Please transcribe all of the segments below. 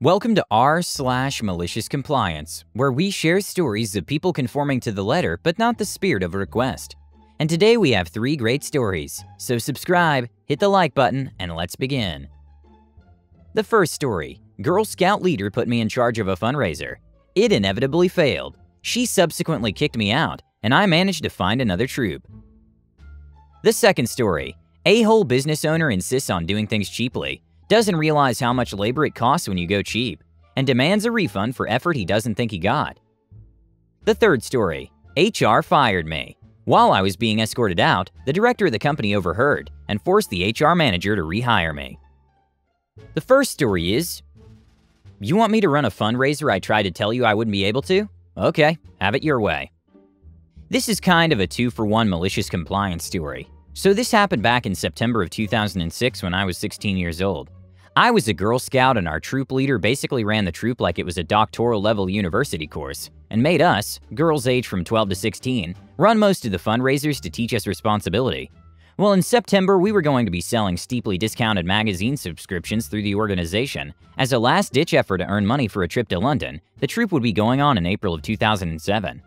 Welcome to r/malicious compliance, where we share stories of people conforming to the letter but not the spirit of a request. And today we have 3 great stories, so subscribe, hit the like button, and let's begin. The first story: Girl Scout leader put me in charge of a fundraiser. It inevitably failed. She subsequently kicked me out, and I managed to find another troop. The second story: a-hole business owner insists on doing things cheaply, doesn't realize how much labor it costs when you go cheap, and demands a refund for effort he doesn't think he got. The third story: HR fired me. While I was being escorted out, the director of the company overheard and forced the HR manager to rehire me. The first story is: you want me to run a fundraiser I tried to tell you I wouldn't be able to? Okay, have it your way. This is kind of a 2-for-1 malicious compliance story. So this happened back in September of 2006 when I was 16 years old. I was a Girl Scout, and our troop leader basically ran the troop like it was a doctoral level university course, and made us, girls aged from 12 to 16, run most of the fundraisers to teach us responsibility. Well, in September, we were going to be selling steeply discounted magazine subscriptions through the organization. As a last-ditch effort to earn money for a trip to London, the troop would be going on in April of 2007.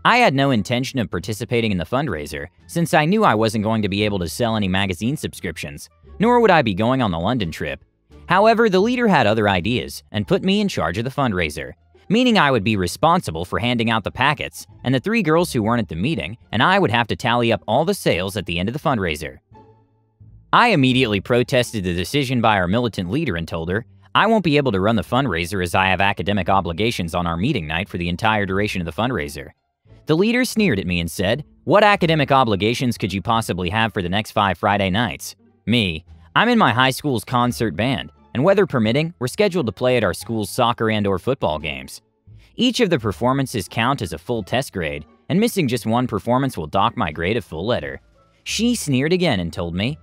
I had no intention of participating in the fundraiser, since I knew I wasn't going to be able to sell any magazine subscriptions, nor would I be going on the London trip. However, the leader had other ideas and put me in charge of the fundraiser, meaning I would be responsible for handing out the packets, and the 3 girls who weren't at the meeting, and I would have to tally up all the sales at the end of the fundraiser. I immediately protested the decision by our militant leader and told her, I won't be able to run the fundraiser as I have academic obligations on our meeting night for the entire duration of the fundraiser. The leader sneered at me and said, "What academic obligations could you possibly have for the next 5 Friday nights?" Me: "I'm in my high school's concert band, and weather permitting, we're scheduled to play at our school's soccer and/or football games. Each of the performances count as a full test grade, and missing just one performance will dock my grade a full letter." She sneered again and told me,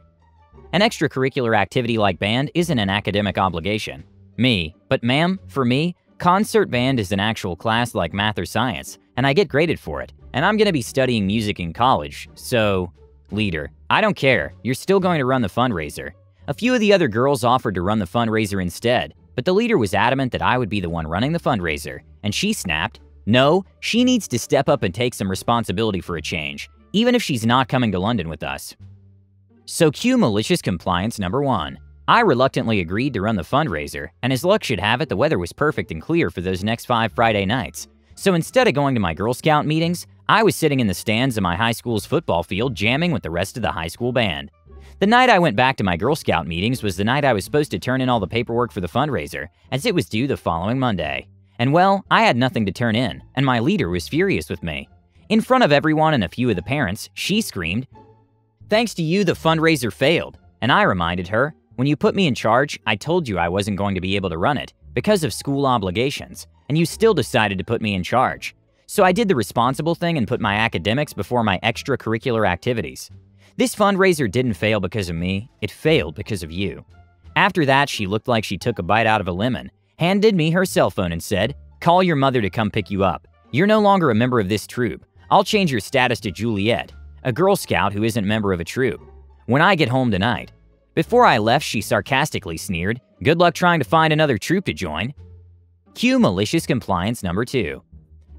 "An extracurricular activity like band isn't an academic obligation." Me: "But ma'am, for me, concert band is an actual class like math or science, and I get graded for it, and I'm gonna be studying music in college, so..." Leader: "I don't care, you're still going to run the fundraiser." A few of the other girls offered to run the fundraiser instead, but the leader was adamant that I would be the one running the fundraiser, and she snapped, "No, she needs to step up and take some responsibility for a change, even if she's not coming to London with us." So cue malicious compliance number 1. I reluctantly agreed to run the fundraiser, and as luck should have it, the weather was perfect and clear for those next 5 Friday nights. So instead of going to my Girl Scout meetings, I was sitting in the stands of my high school's football field jamming with the rest of the high school band. The night I went back to my Girl Scout meetings was the night I was supposed to turn in all the paperwork for the fundraiser, as it was due the following Monday. And well, I had nothing to turn in, and my leader was furious with me. In front of everyone and a few of the parents, she screamed, "Thanks to you, the fundraiser failed." And I reminded her, "When you put me in charge, I told you I wasn't going to be able to run it because of school obligations, and you still decided to put me in charge. So I did the responsible thing and put my academics before my extracurricular activities. This fundraiser didn't fail because of me, it failed because of you." After that, she looked like she took a bite out of a lemon, handed me her cell phone and said, "Call your mother to come pick you up. You're no longer a member of this troop. I'll change your status to Juliet, a Girl Scout who isn't a member of a troop, when I get home tonight." Before I left, she sarcastically sneered, "Good luck trying to find another troop to join." Cue malicious compliance number 2.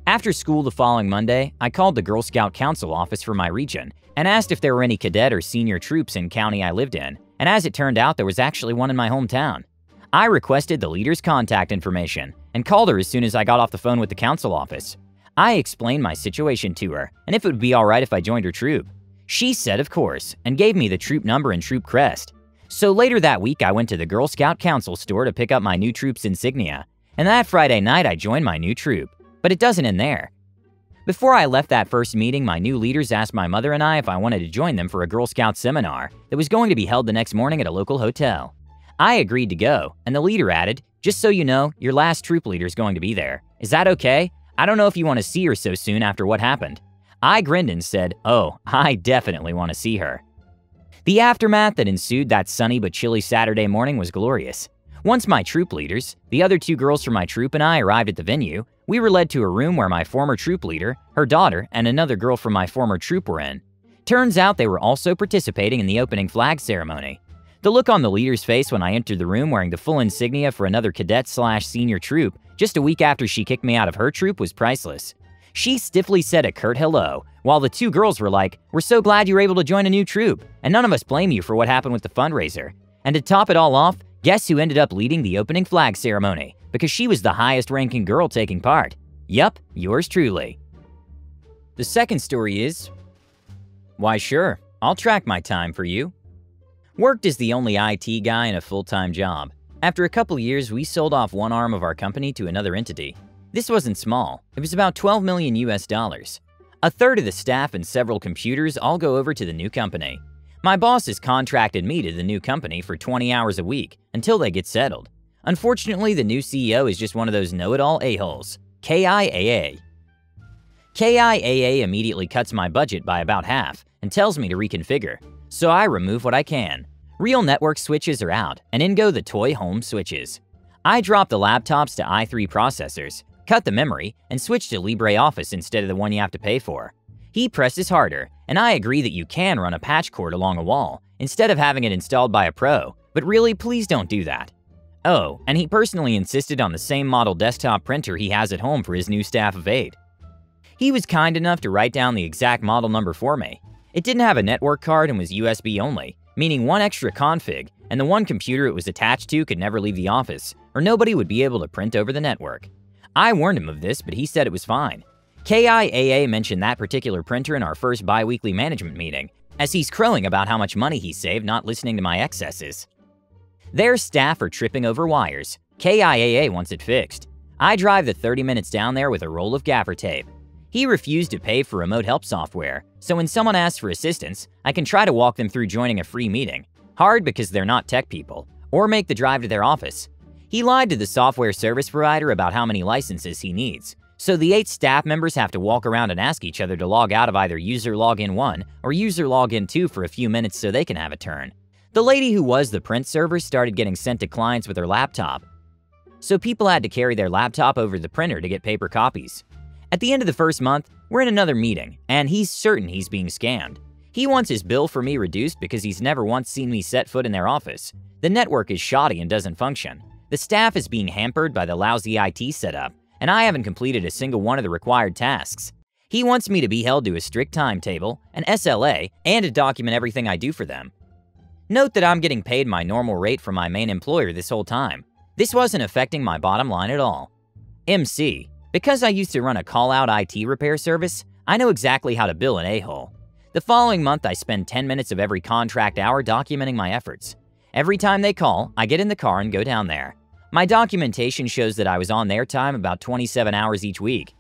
After school the following Monday, I called the Girl Scout Council office for my region and asked if there were any cadet or senior troops in county I lived in, and as it turned out, there was actually one in my hometown. I requested the leader's contact information and called her as soon as I got off the phone with the council office. I explained my situation to her and if it would be alright if I joined her troop. She said of course, and gave me the troop number and troop crest. So later that week, I went to the Girl Scout Council store to pick up my new troop's insignia, and that Friday night I joined my new troop. But it doesn't end there. Before I left that first meeting, my new leaders asked my mother and I if I wanted to join them for a Girl Scout seminar that was going to be held the next morning at a local hotel. I agreed to go, and the leader added, "Just so you know, your last troop leader is going to be there. Is that okay? I don't know if you want to see her so soon after what happened." I grinned and said, "Oh, I definitely want to see her." The aftermath that ensued that sunny but chilly Saturday morning was glorious. Once my troop leaders, the other 2 girls from my troop, and I arrived at the venue, we were led to a room where my former troop leader, her daughter, and another girl from my former troop were in. Turns out they were also participating in the opening flag ceremony. The look on the leader's face when I entered the room wearing the full insignia for another cadet/senior troop just a week after she kicked me out of her troop was priceless. She stiffly said a curt hello, while the two girls were like, "We're so glad you were able to join a new troop, and none of us blame you for what happened with the fundraiser." And to top it all off, guess who ended up leading the opening flag ceremony, because she was the highest-ranking girl taking part. Yup, yours truly. The second story is, why sure, I'll track my time for you. Worked as the only IT guy in a full-time job. After a couple years, we sold off one arm of our company to another entity. This wasn't small. It was about $12 million US. A third of the staff and several computers all go over to the new company. My boss has contracted me to the new company for 20 hours a week until they get settled. Unfortunately, the new CEO is just one of those know-it-all a-holes. KIAA. KIAA immediately cuts my budget by about half and tells me to reconfigure, so I remove what I can. Real network switches are out, and in go the toy home switches. I drop the laptops to i3 processors, cut the memory, and switch to LibreOffice instead of the one you have to pay for. He presses harder, and I agree that you can run a patch cord along a wall instead of having it installed by a pro, but really, please don't do that. Oh, and he personally insisted on the same model desktop printer he has at home for his new staff of 8. He was kind enough to write down the exact model number for me. It didn't have a network card and was USB only, meaning one extra config, and the one computer it was attached to could never leave the office, or nobody would be able to print over the network. I warned him of this, but he said it was fine. KIAA mentioned that particular printer in our first bi-weekly management meeting, as he's crowing about how much money he saved not listening to my excesses. Their staff are tripping over wires. KIAA wants it fixed. I drive the 30 minutes down there with a roll of gaffer tape. He refused to pay for remote help software, so when someone asks for assistance, I can try to walk them through joining a free meeting. Hard because they're not tech people, or make the drive to their office. He lied to the software service provider about how many licenses he needs, so the 8 staff members have to walk around and ask each other to log out of either user login 1 or user login 2 for a few minutes so they can have a turn. The lady who was the print server started getting sent to clients with her laptop, so people had to carry their laptop over the printer to get paper copies. At the end of the first month, we're in another meeting, and he's certain he's being scammed. He wants his bill for me reduced because he's never once seen me set foot in their office. The network is shoddy and doesn't function. The staff is being hampered by the lousy IT setup, and I haven't completed a single one of the required tasks. He wants me to be held to a strict timetable, an SLA, and to document everything I do for them. Note that I'm getting paid my normal rate from my main employer this whole time. This wasn't affecting my bottom line at all. MC. Because I used to run a call-out IT repair service, I know exactly how to bill an a-hole. The following month, I spend 10 minutes of every contract hour documenting my efforts. Every time they call, I get in the car and go down there. My documentation shows that I was on their time about 27 hours each week.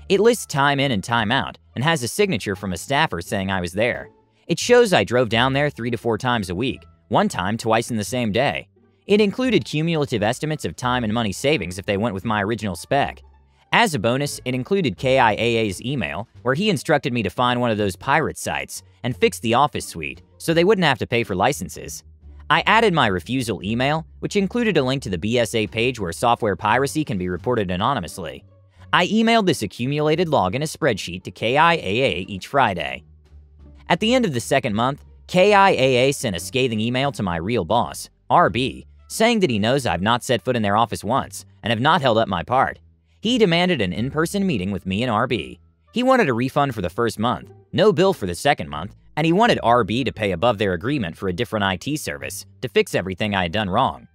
It lists time in and time out, and has a signature from a staffer saying I was there. It shows I drove down there 3 to 4 times a week, one time twice in the same day. It included cumulative estimates of time and money savings if they went with my original spec. As a bonus, it included KIAA's email, where he instructed me to find one of those pirate sites and fix the Office suite, so they wouldn't have to pay for licenses. I added my refusal email, which included a link to the BSA page where software piracy can be reported anonymously. I emailed this accumulated log in a spreadsheet to KIAA each Friday. At the end of the second month, KIAA sent a scathing email to my real boss, RB, saying that he knows I've not set foot in their office once and have not held up my part. He demanded an in-person meeting with me and RB. He wanted a refund for the first month, no bill for the second month, and he wanted RB to pay above their agreement for a different IT service to fix everything I had done wrong.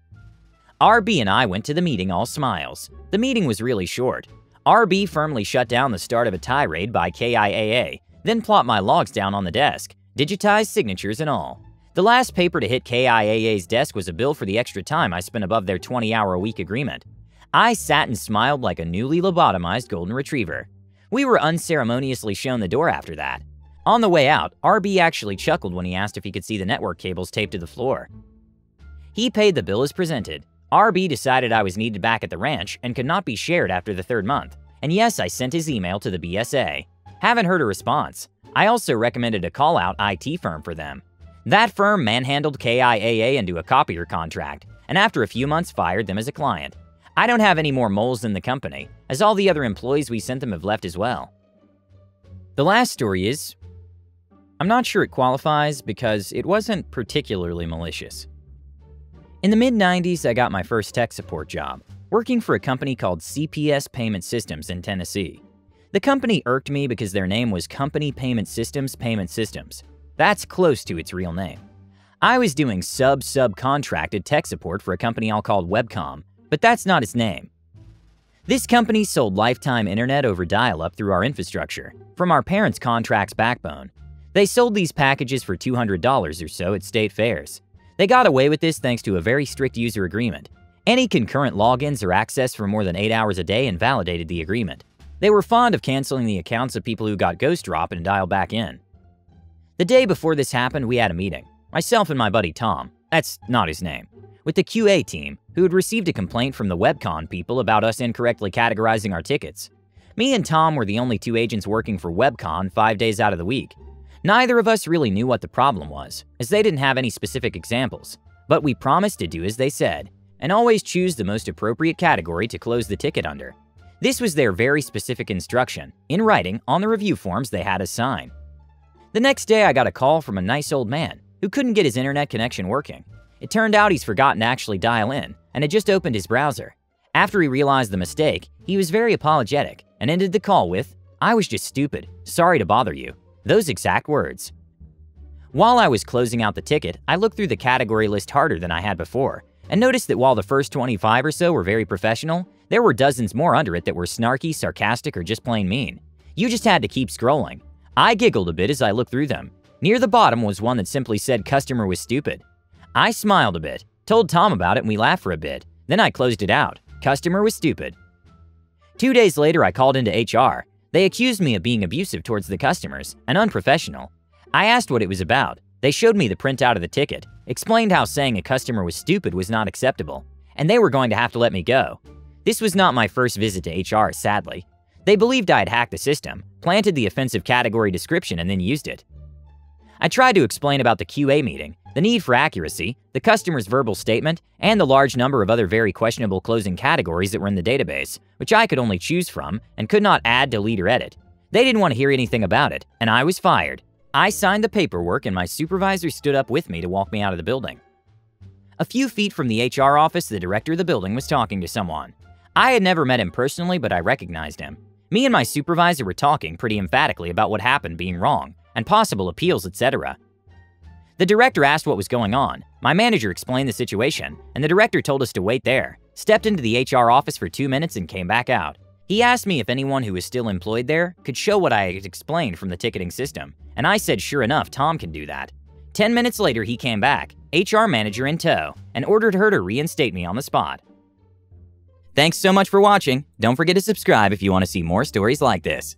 RB and I went to the meeting all smiles. The meeting was really short. RB firmly shut down the start of a tirade by KIAA, then plopped my logs down on the desk, digitized signatures and all. The last paper to hit KIAA's desk was a bill for the extra time I spent above their 20-hour-a-week agreement. I sat and smiled like a newly lobotomized golden retriever. We were unceremoniously shown the door after that. On the way out, RB actually chuckled when he asked if he could see the network cables taped to the floor. He paid the bill as presented. RB decided I was needed back at the ranch and could not be shared after the third month. And yes, I sent his email to the BSA. Haven't heard a response. I also recommended a call-out IT firm for them. That firm manhandled KIAA into a copier contract, and after a few months fired them as a client. I don't have any more moles in the company, as all the other employees we sent them have left as well. The last story is, I'm not sure it qualifies because it wasn't particularly malicious. In the mid-90s, I got my first tech support job, working for a company called CPS Payment Systems in Tennessee. The company irked me because their name was Company Payment Systems. That's close to its real name. I was doing subcontracted tech support for a company I'll call Webcom, but that's not its name. This company sold lifetime internet over dial-up through our infrastructure, from our parents' contract's backbone. They sold these packages for $200 or so at state fairs. They got away with this thanks to a very strict user agreement. Any concurrent logins or access for more than 8 hours a day invalidated the agreement. They were fond of canceling the accounts of people who got ghost dropped and dialed back in. The day before this happened, we had a meeting. Myself and my buddy Tom, that's not his name, with the QA team, who had received a complaint from the Webcon people about us incorrectly categorizing our tickets. Me and Tom were the only two agents working for Webcon 5 days out of the week. Neither of us really knew what the problem was, as they didn't have any specific examples, but we promised to do as they said, and always choose the most appropriate category to close the ticket under. This was their very specific instruction, in writing on the review forms they had us sign. The next day I got a call from a nice old man who couldn't get his internet connection working. It turned out he's forgotten to actually dial in, and had just opened his browser. After he realized the mistake, he was very apologetic, and ended the call with, "I was just stupid, sorry to bother you." Those exact words. While I was closing out the ticket, I looked through the category list harder than I had before, and noticed that while the first 25 or so were very professional, there were dozens more under it that were snarky, sarcastic, or just plain mean. You just had to keep scrolling. I giggled a bit as I looked through them. Near the bottom was one that simply said customer was stupid. I smiled a bit, told Tom about it, and we laughed for a bit. Then I closed it out. Customer was stupid. 2 days later, I called into HR. They accused me of being abusive towards the customers and unprofessional. I asked what it was about. They showed me the printout of the ticket, explained how saying a customer was stupid was not acceptable, and they were going to have to let me go. This was not my first visit to HR, sadly. They believed I had hacked the system, planted the offensive category description, and then used it. I tried to explain about the QA meeting, the need for accuracy, the customer's verbal statement, and the large number of other very questionable closing categories that were in the database, which I could only choose from and could not add, delete, or edit. They didn't want to hear anything about it, and I was fired. I signed the paperwork, and my supervisor stood up with me to walk me out of the building. A few feet from the HR office, the director of the building was talking to someone. I had never met him personally, but I recognized him. Me and my supervisor were talking pretty emphatically about what happened being wrong, and possible appeals, etc. The director asked what was going on. My manager explained the situation, and the director told us to wait there, stepped into the HR office for 2 minutes and came back out. He asked me if anyone who was still employed there could show what I had explained from the ticketing system, and I said sure enough, Tom can do that. 10 minutes later, he came back, HR manager in tow, and ordered her to reinstate me on the spot. Thanks so much for watching. Don't forget to subscribe if you want to see more stories like this.